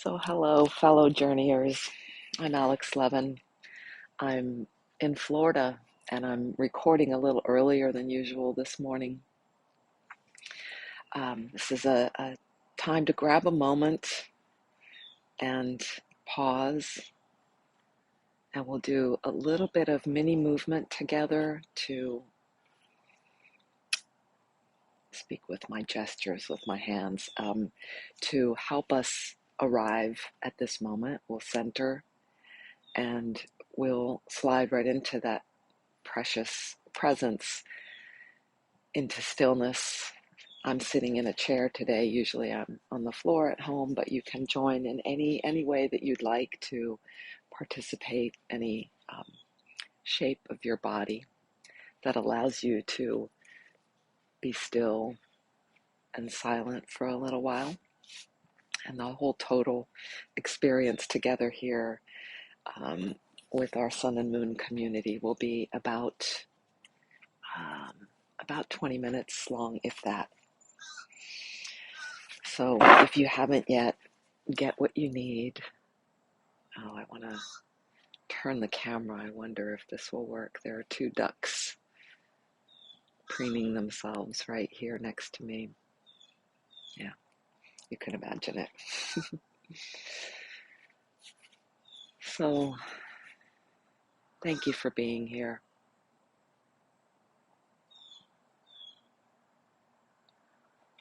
So hello, fellow journeyers. I'm aLex. I'm in Florida and I'm recording a little earlier than usual this morning. This is a time to grab a moment and pause, and we'll do a little bit of mini movement together to speak with my gestures, with my hands, to help us arrive at this moment. We'll center and we'll slide right into that precious presence, into stillness. I'm sitting in a chair today. Usually I'm on the floor at home, but you can join in any way that you'd like to participate, any shape of your body that allows you to be still and silent for a little while. And the whole total experience together here with our sun and moon community will be about 20 minutes long, if that. So if you haven't yet, get what you need. Oh, I want to turn the camera. I wonder if this will work. There are two ducks preening themselves right here next to me. Yeah, you can imagine it. So thank you for being here.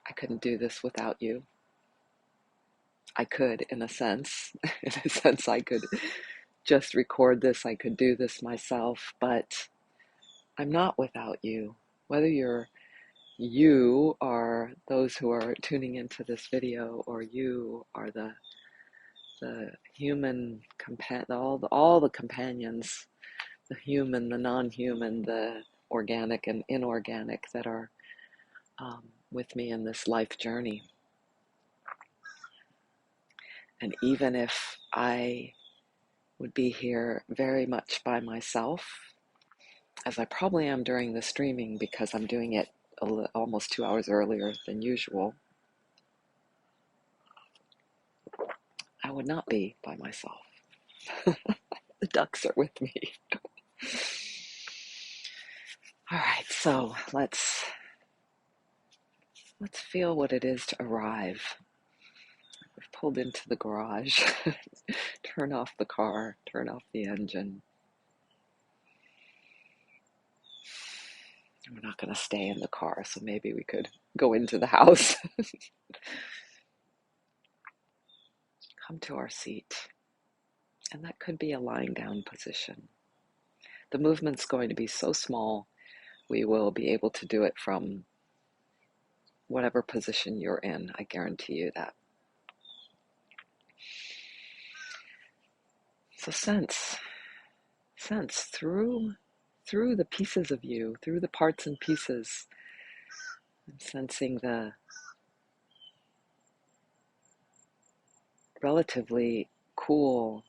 I couldn't do this without you. I could, in a sense. In a sense, I could just record this. I could do this myself, but I'm not without you. Whether you are those who are tuning into this video, or you are the human all the companions, the human, the non-human, the organic and inorganic that are with me in this life journey. And even if I would be here very much by myself, as I probably am during the streaming because I'm doing it almost 2 hours earlier than usual, I would not be by myself. The ducks are with me. All right, so let's feel what it is to arrive. We've pulled into the garage. Turn off the car, turn off the engine. We're not going to stay in the car, so maybe we could go into the house. Come to our seat. And that could be a lying down position. The movement's going to be so small, we will be able to do it from whatever position you're in. I guarantee you that. So sense through the pieces of you, through the parts and pieces. I'm sensing the relatively cool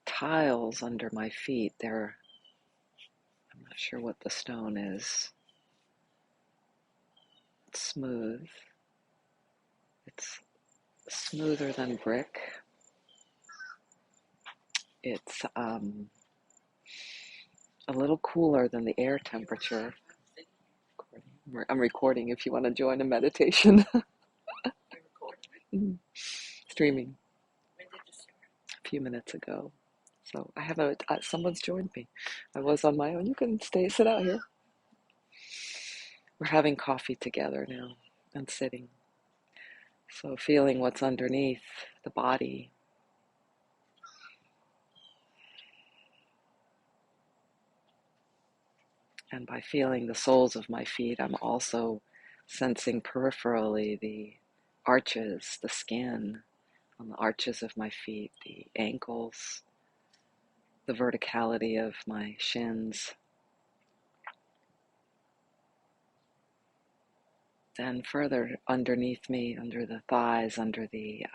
tiles under my feet. I'm not sure what the stone is. It's smooth. It's smoother than brick. It's a little cooler than the air temperature. I'm recording if you want to join a meditation. Streaming a few minutes ago. So I have someone's joined me. I was on my own. You can sit out here. We're having coffee together now and sitting. So feeling what's underneath the body. And by feeling the soles of my feet, I'm also sensing peripherally the arches, the skin on the arches of my feet, the ankles, the verticality of my shins. Then further underneath me, under the thighs, under the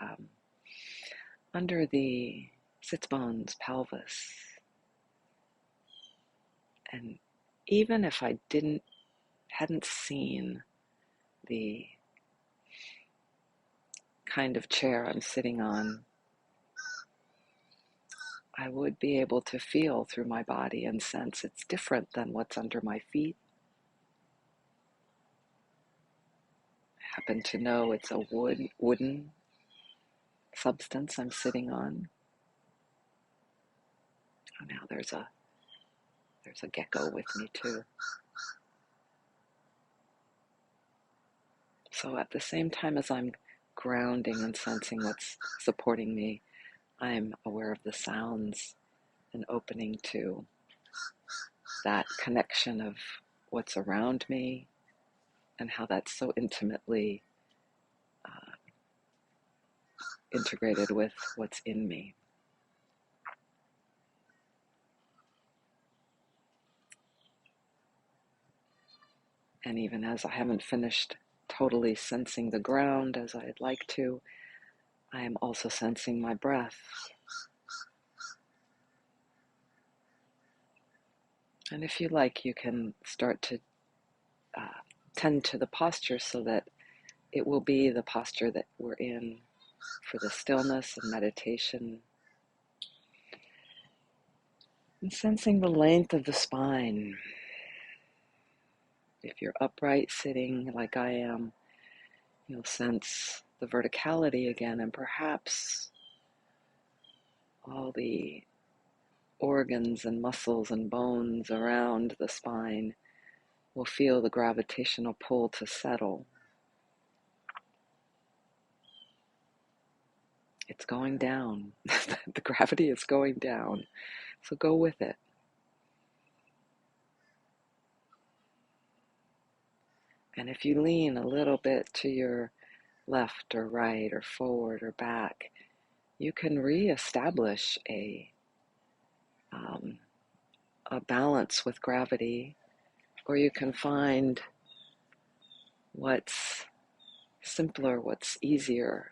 sits bones, pelvis. And even if I hadn't seen the kind of chair I'm sitting on, I would be able to feel through my body and sense it's different than what's under my feet. I happen to know it's a wooden substance I'm sitting on. Oh, now there's a gecko with me too. So at the same time as I'm grounding and sensing what's supporting me, I'm aware of the sounds and opening to that connection of what's around me and how that's so intimately integrated with what's in me. And even as I haven't finished totally sensing the ground as I'd like to, I am also sensing my breath. And if you like, you can start to tend to the posture so that it will be the posture that we're in for the stillness and meditation. And sensing the length of the spine. If you're upright sitting like I am, you'll sense the verticality again, and perhaps all the organs and muscles and bones around the spine will feel the gravitational pull to settle. It's going down. The gravity is going down. So go with it. And if you lean a little bit to your left or right or forward or back, you can reestablish a balance with gravity, or you can find what's simpler, what's easier.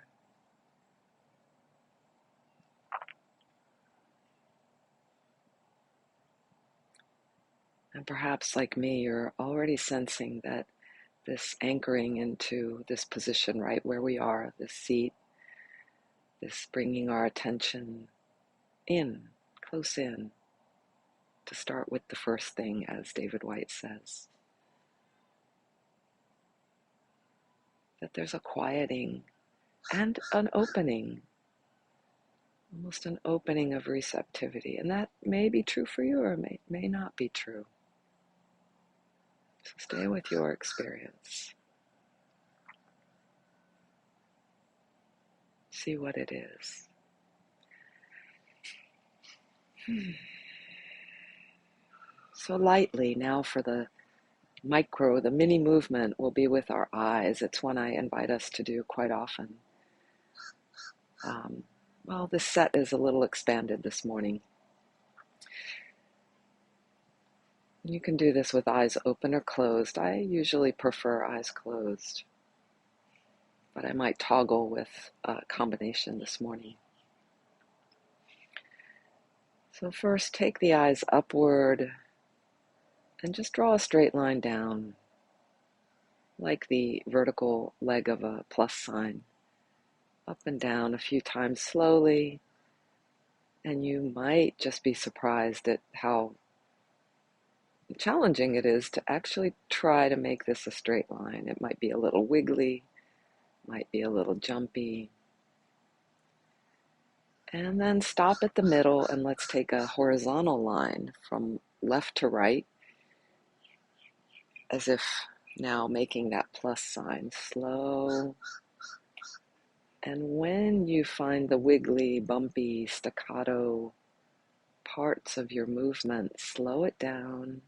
And perhaps like me, you're already sensing that this anchoring into this position right where we are, this seat, this bringing our attention in, close in, to start with the first thing, as David White says. That there's a quieting and an opening, almost an opening of receptivity. And that may be true for you or may not be true. So stay with your experience. See what it is. So lightly now for the mini movement will be with our eyes. It's one I invite us to do quite often. Well, this set is a little expanded this morning. You can do this with eyes open or closed. I usually prefer eyes closed, but I might toggle with a combination this morning. So first, take the eyes upward and just draw a straight line down, like the vertical leg of a plus sign, up and down a few times slowly. And you might just be surprised at how challenging it is to actually try to make this a straight line. It might be a little wiggly, might be a little jumpy. And then stop at the middle and let's take a horizontal line from left to right, as if now making that plus sign, slow. And when you find the wiggly, bumpy, staccato parts of your movement, slow it down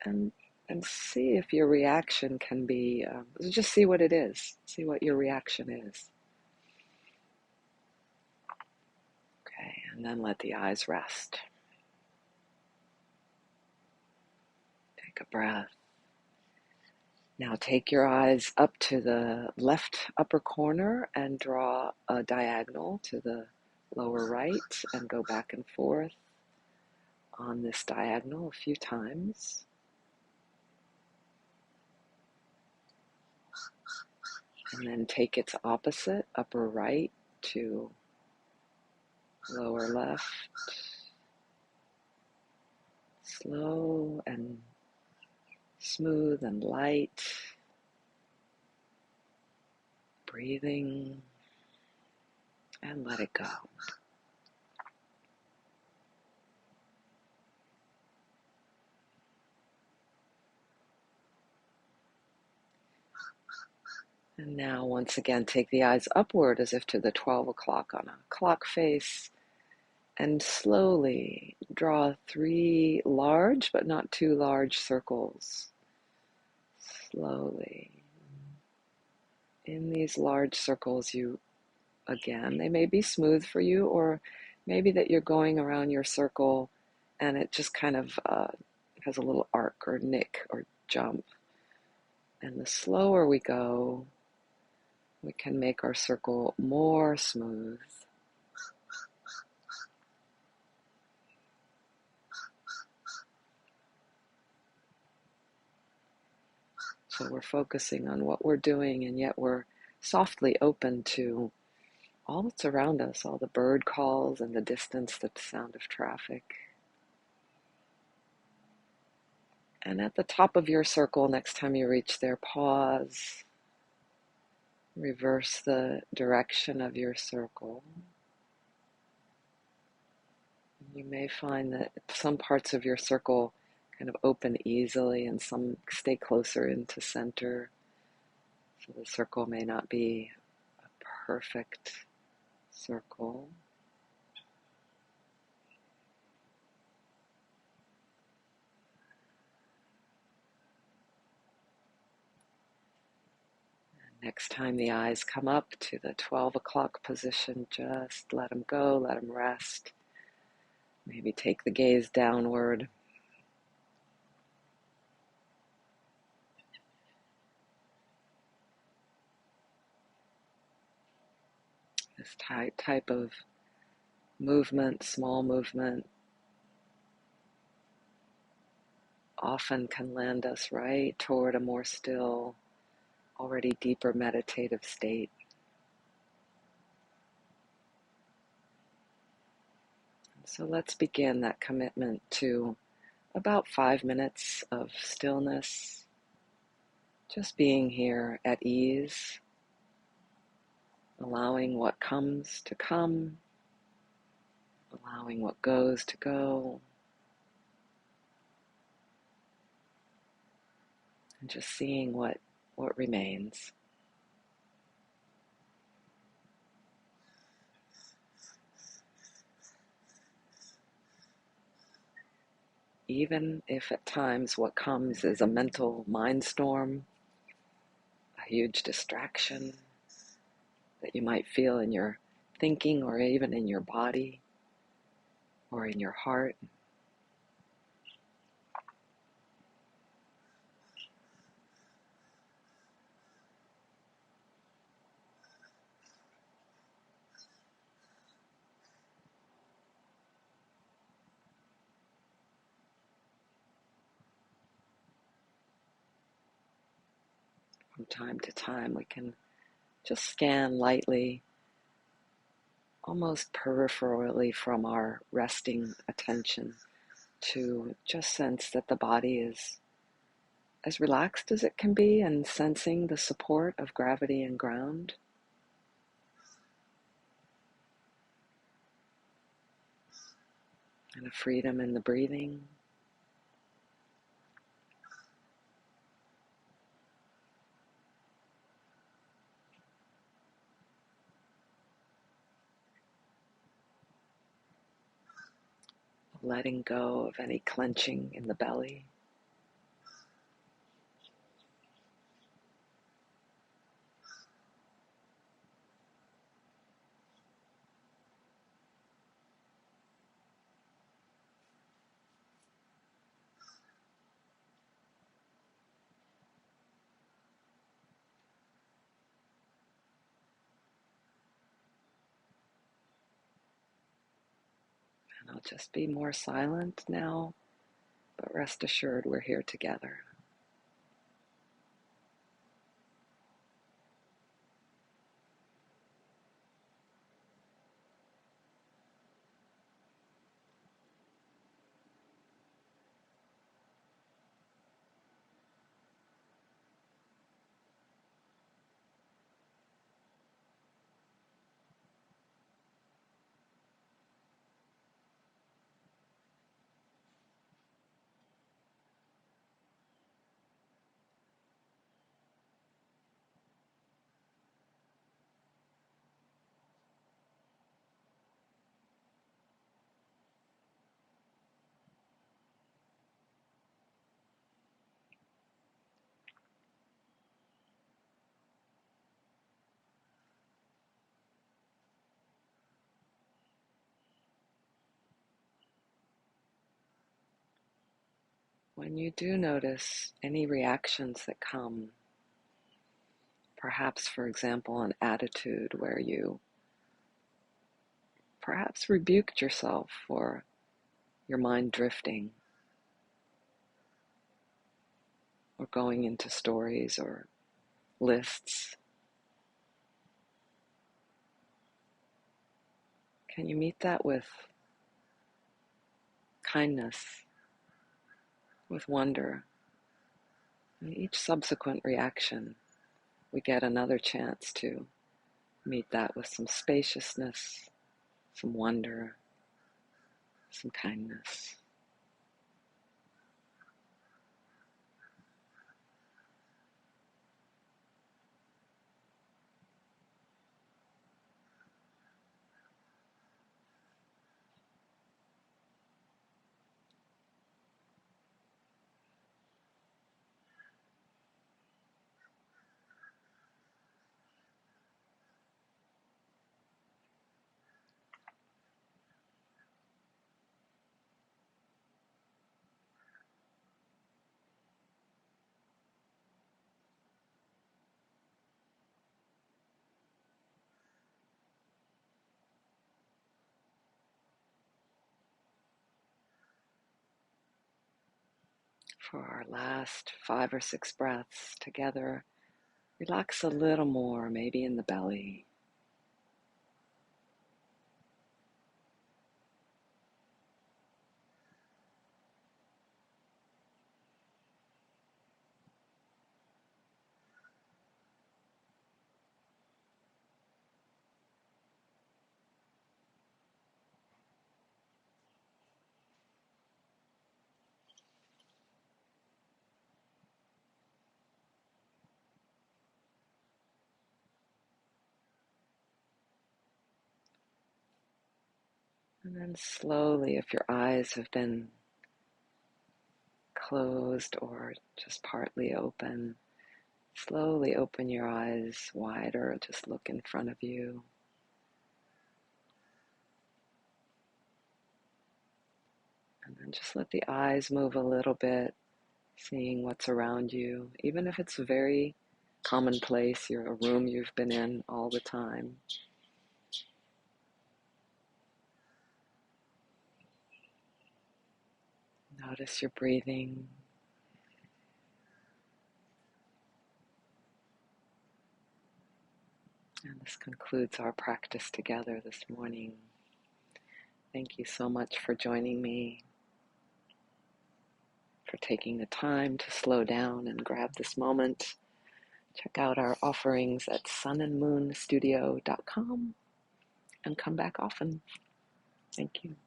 and see if your reaction can be, just see what it is. See what your reaction is. Okay, and then let the eyes rest. Take a breath. Now take your eyes up to the left upper corner and draw a diagonal to the lower right and go back and forth on this diagonal a few times. And then take its opposite, upper right to lower left. Slow and smooth and light. Breathing and let it go. And now once again take the eyes upward as if to the 12 o'clock on a clock face, and slowly draw 3 large but not too large circles. Slowly. In these large circles, they may be smooth for you, or maybe that you're going around your circle and it just kind of has a little arc or nick or jump. And the slower we go, we can make our circle more smooth. So we're focusing on what we're doing, and yet we're softly open to all that's around us, all the bird calls and the distance, the sound of traffic. And at the top of your circle, next time you reach there, pause. Reverse the direction of your circle. You may find that some parts of your circle kind of open easily and some stay closer into center. So the circle may not be a perfect circle. Next time the eyes come up to the 12 o'clock position, just let them go, let them rest. Maybe take the gaze downward. This type of movement, small movement, often can land us right toward a more still, already deeper meditative state. So let's begin that commitment to about 5 minutes of stillness, just being here at ease, allowing what comes to come, allowing what goes to go, and just seeing what remains. Even if at times what comes is a mental mindstorm, a huge distraction that you might feel in your thinking or even in your body or in your heart. From time to time, we can just scan lightly, almost peripherally from our resting attention, to just sense that the body is as relaxed as it can be and sensing the support of gravity and ground. And a freedom in the breathing. Letting go of any clenching in the belly. And I'll just be more silent now, but rest assured we're here together. when you do notice any reactions that come, perhaps, for example, an attitude where you perhaps rebuked yourself for your mind drifting or going into stories or lists, can you meet that with kindness, with wonder? And each subsequent reaction, we get another chance to meet that with some spaciousness, some wonder, some kindness. For our last 5 or 6 breaths together, relax a little more, maybe in the belly. And then slowly, if your eyes have been closed or just partly open, slowly open your eyes wider, just look in front of you. And then just let the eyes move a little bit, seeing what's around you, even if it's a very commonplace, you're a room you've been in all the time. Notice your breathing. And this concludes our practice together this morning. Thank you so much for joining me, for taking the time to slow down and grab this moment. Check out our offerings at sunandmoonstudio.com and come back often. Thank you.